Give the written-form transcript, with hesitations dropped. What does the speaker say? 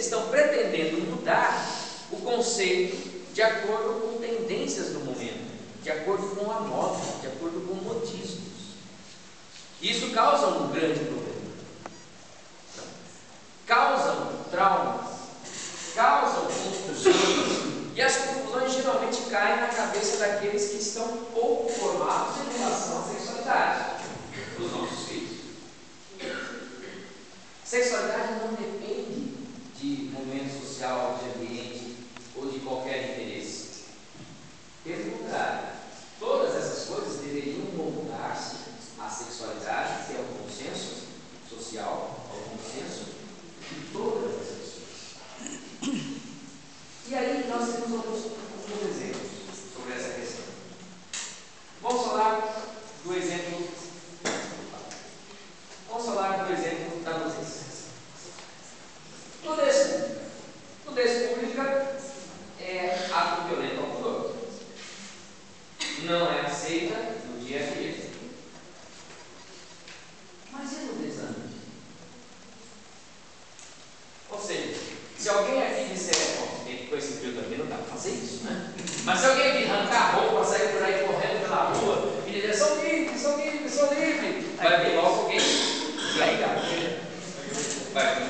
estão pretendendo mudar o conceito de acordo com tendências do momento, de acordo com a moda, de acordo com modismos. Isso causa um grande problema. Causam traumas, causam confusões, e as confusões geralmente caem na cabeça daqueles que estão pouco formados em relação à sexualidade, dos nossos filhos. Sexualidade não depende de momento social, de ambiente ou de qualquer interesse. Pelo contrário, todas essas coisas deveriam moldar-se à sexualidade, que é o consenso social, ao consenso de todas as pessoas. E aí nós temos alguns exemplos sobre essa questão. Vamos falar do exemplo da nudez. Nudez pública é ato violento ao pudor. Não é aceita no dia a dia. Mas e a nudez à noite? Ou seja, se alguém aqui disser, com esse frio também não dá para fazer isso, né? Mas se alguém aqui arrancar a roupa, sair por aí correndo pela rua e dizer, sou livre, sou livre, sou livre, vai vir logo alguém vai ligar. Vai